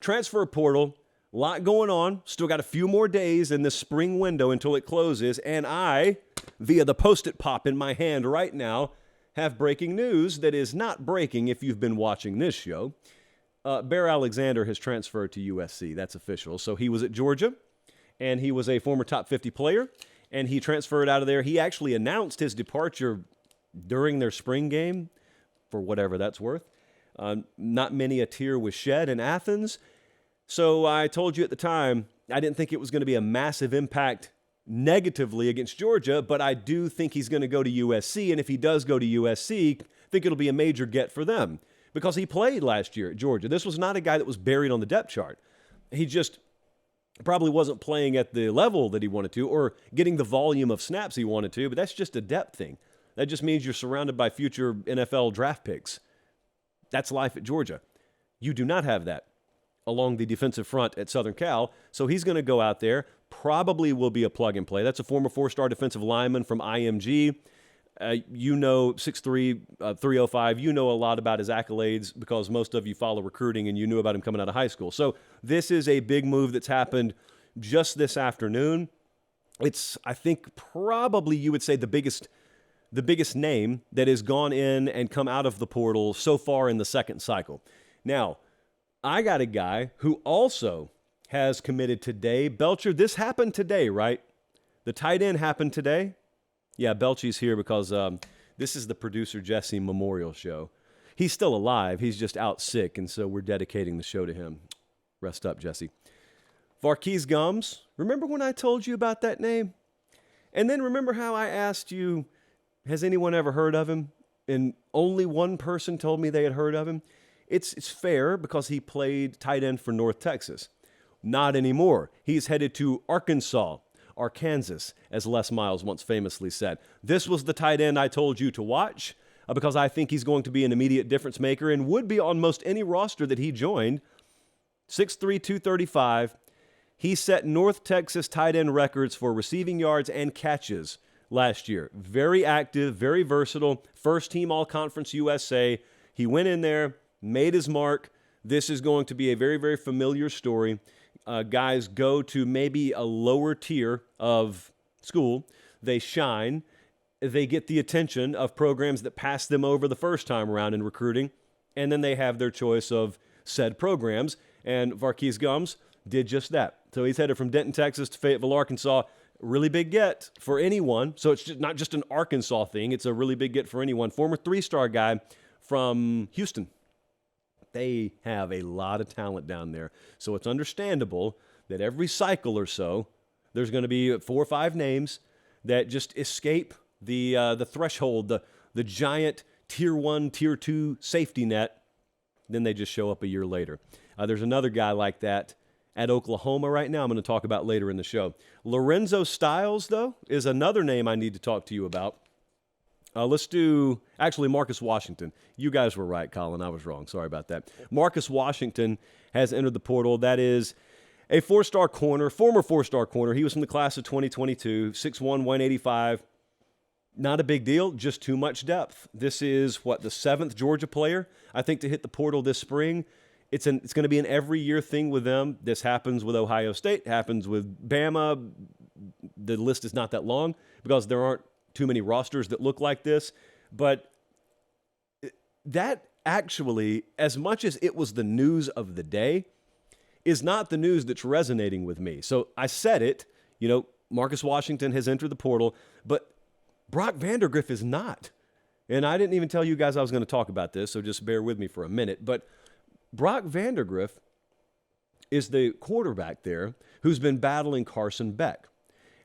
transfer portal, a lot going on. Still got a few more days in this spring window until it closes. And I, via the Post-it pop in my hand right now, have breaking news that is not breaking if you've been watching this show. Bear Alexander has transferred to USC. That's official. So he was at Georgia, and he was a former top 50 player, and he transferred out of there. He actually announced his departure during their spring game, for whatever that's worth. Not many a tear was shed in Athens. So I told you at the time, I didn't think it was going to be a massive impact negatively against Georgia, but I do think he's going to go to USC. And if he does go to USC, I think it'll be a major get for them because he played last year at Georgia. This was not a guy that was buried on the depth chart. He just probably wasn't playing at the level that he wanted to or getting the volume of snaps he wanted to, but that's just a depth thing. That just means you're surrounded by future NFL draft picks. That's life at Georgia. You do not have that along the defensive front at Southern Cal, so he's going to go out there, probably will be a plug-and-play. That's a former four-star defensive lineman from IMG. 6'3", 305. You know a lot about his accolades because most of you follow recruiting and you knew about him coming out of high school. So this is a big move that's happened just this afternoon. It's, I think, probably you would say the biggest name that has gone in and come out of the portal so far in the second cycle. Now, I got a guy who also has committed today. Belcher, this happened today, right? The tight end happened today? Yeah, Belchy's here because this is the producer Jesse Memorial Show. He's still alive. He's just out sick, and so we're dedicating the show to him. Rest up, Jesse. Vargas Gums. Remember when I told you about that name? And then remember how I asked you, has anyone ever heard of him? And only one person told me they had heard of him. It's fair because he played tight end for North Texas. Not anymore. He's headed to Arkansas, as Les Miles once famously said. This was the tight end I told you to watch because I think he's going to be an immediate difference maker and would be on most any roster that he joined. 6'3", 235. He set North Texas tight end records for receiving yards and catches last year. Very active, very versatile. First team All-Conference USA. He went in there, made his mark. This is going to be a very, very familiar story. Guys go to maybe a lower tier of school. They shine. They get the attention of programs that pass them over the first time around in recruiting, and then they have their choice of said programs. And Vargas Gums did just that. So he's headed from Denton, Texas to Fayetteville, Arkansas. Really big get for anyone. So it's not just an Arkansas thing. It's a really big get for anyone. Former three-star guy from Houston. They have a lot of talent down there. So it's understandable that every cycle or so, there's going to be 4 or 5 names that just escape the threshold, the giant Tier 1, Tier 2 safety net. Then they just show up a year later. There's another guy like that at Oklahoma right now I'm going to talk about later in the show. Lorenzo Styles, though, is another name I need to talk to you about. Let's do, actually, Marcus Washington. You guys were right, Colin. I was wrong. Sorry about that. Marcus Washington has entered the portal. That is a 4-star corner, former 4-star corner. He was from the class of 2022, 6'1", 185. Not a big deal, just too much depth. This is, the 7th Georgia player, I think, to hit the portal this spring. It's going to be an every-year thing with them. This happens with Ohio State, happens with Bama. The list is not that long because there aren't too many rosters that look like this. But that actually, as much as it was the news of the day, is not the news that's resonating with me. So I said it, Marcus Washington has entered the portal, but Brock Vandergriff is not. And I didn't even tell you guys I was going to talk about this, so just bear with me for a minute. But Brock Vandergriff is the quarterback there who's been battling Carson Beck.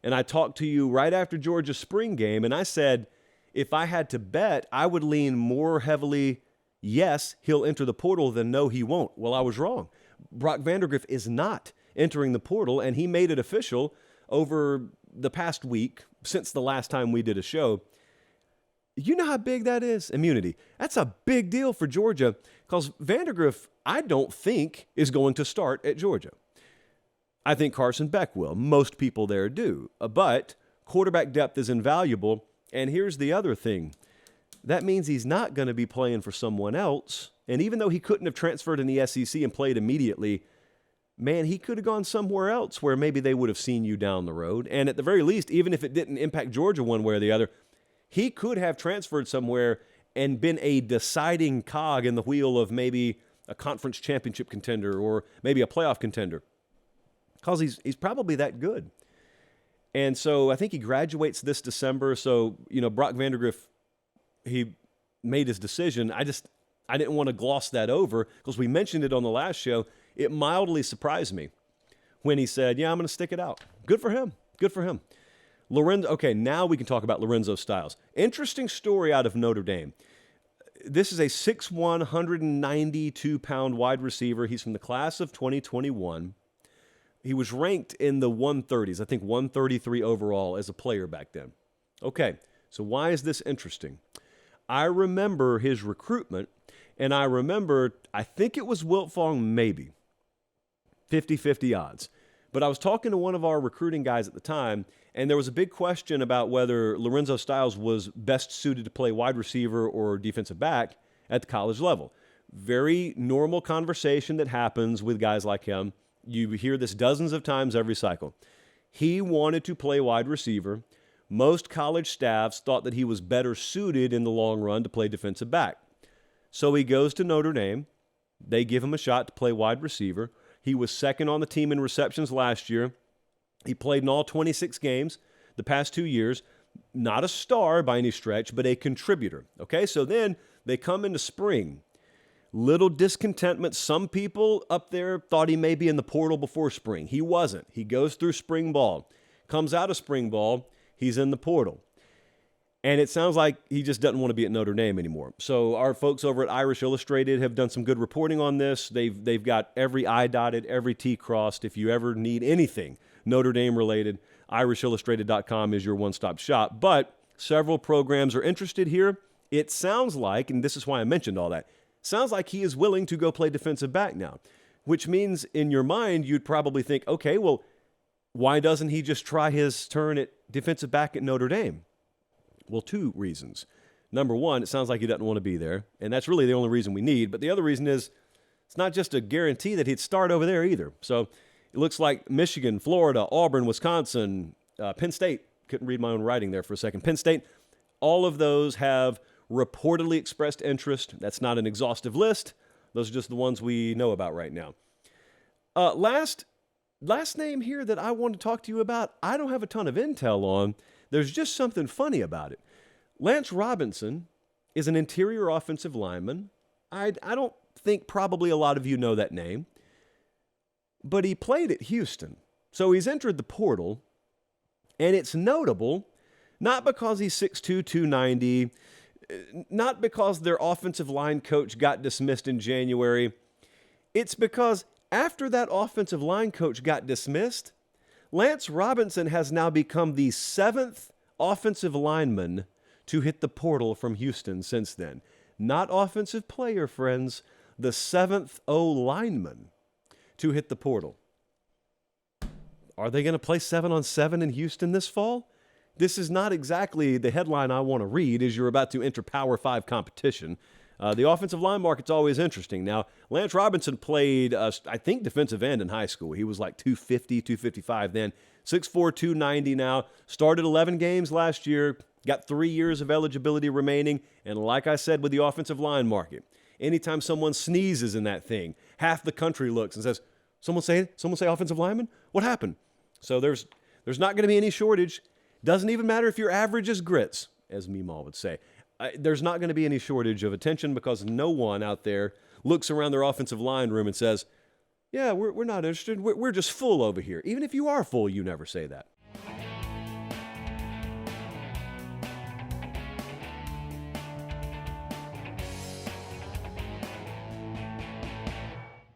And I talked to you right after Georgia's spring game, and I said, if I had to bet, I would lean more heavily, yes, he'll enter the portal than no, he won't. Well, I was wrong. Brock Vandergriff is not entering the portal, and he made it official over the past week since the last time we did a show. You know how big that is? Immunity. That's a big deal for Georgia because Vandergriff, I don't think, is going to start at Georgia. I think Carson Beck will. Most people there do. But quarterback depth is invaluable. And here's the other thing. That means he's not going to be playing for someone else. And even though he couldn't have transferred in the SEC and played immediately, man, he could have gone somewhere else where maybe they would have seen you down the road. And at the very least, even if it didn't impact Georgia one way or the other, he could have transferred somewhere and been a deciding cog in the wheel of maybe a conference championship contender or maybe a playoff contender, because he's probably that good. And so I think he graduates this December. So, Brock Vandagriff, he made his decision. I didn't want to gloss that over because we mentioned it on the last show. It mildly surprised me when he said, yeah, I'm going to stick it out. Good for him. Good for him. Lorenzo. Okay, now we can talk about Lorenzo Styles. Interesting story out of Notre Dame. This is a 6'1", 192-pound wide receiver. He's from the class of 2021. He was ranked in the 130s, I think 133 overall as a player back then. Okay, so why is this interesting? I remember his recruitment, and I think it was Wiltfong maybe, 50-50 odds. But I was talking to one of our recruiting guys at the time, and there was a big question about whether Lorenzo Styles was best suited to play wide receiver or defensive back at the college level. Very normal conversation that happens with guys like him. You hear this dozens of times every cycle. He wanted to play wide receiver. Most college staffs thought that he was better suited in the long run to play defensive back. So he goes to Notre Dame. They give him a shot to play wide receiver. He was second on the team in receptions last year. He played in all 26 games the past 2 years. Not a star by any stretch, but a contributor. Okay, so then they come into spring. Little discontentment. Some people up there thought he may be in the portal before spring. He wasn't. He goes through spring ball. Comes out of spring ball. He's in the portal. And it sounds like he just doesn't want to be at Notre Dame anymore. So our folks over at Irish Illustrated have done some good reporting on this. They've got every I dotted, every T crossed. If you ever need anything Notre Dame related, irishillustrated.com is your one-stop shop. But several programs are interested here. It sounds like, and this is why I mentioned all that, sounds like he is willing to go play defensive back now, which means in your mind you'd probably think, okay, well, why doesn't he just try his turn at defensive back at Notre Dame? Well, two reasons. Number one, it sounds like he doesn't want to be there, and that's really the only reason we need. But the other reason is it's not just a guarantee that he'd start over there either. So it looks like Michigan, Florida, Auburn, Wisconsin, Penn State, couldn't read my own writing there for a second, Penn State, all of those have reportedly expressed interest. That's not an exhaustive list. Those are just the ones we know about right now. Last name here that I want to talk to you about, I don't have a ton of intel on. There's just something funny about it. Lance Robinson is an interior offensive lineman. I don't think probably a lot of you know that name. But he played at Houston. So he's entered the portal. And it's notable, not because he's 6'2", 290, not because their offensive line coach got dismissed in January. It's because after that offensive line coach got dismissed, Lance Robinson has now become the 7th offensive lineman to hit the portal from Houston since then. Not offensive player, friends, the 7th O-lineman to hit the portal. Are they going to play 7-on-7 in Houston this fall? This is not exactly the headline I want to read as you're about to enter Power 5 competition. The offensive line market's always interesting. Now, Lance Robinson played, I think, defensive end in high school. He was like 250, 255 then. 6'4", 290 now. Started 11 games last year. Got 3 years of eligibility remaining. And like I said with the offensive line market, anytime someone sneezes in that thing, half the country looks and says, someone say offensive lineman? What happened? So there's not going to be any shortage. Doesn't even matter if you're average as grits, as Meemaw would say. There's not going to be any shortage of attention because no one out there looks around their offensive line room and says, yeah, we're not interested. We're just full over here. Even if you are full, you never say that.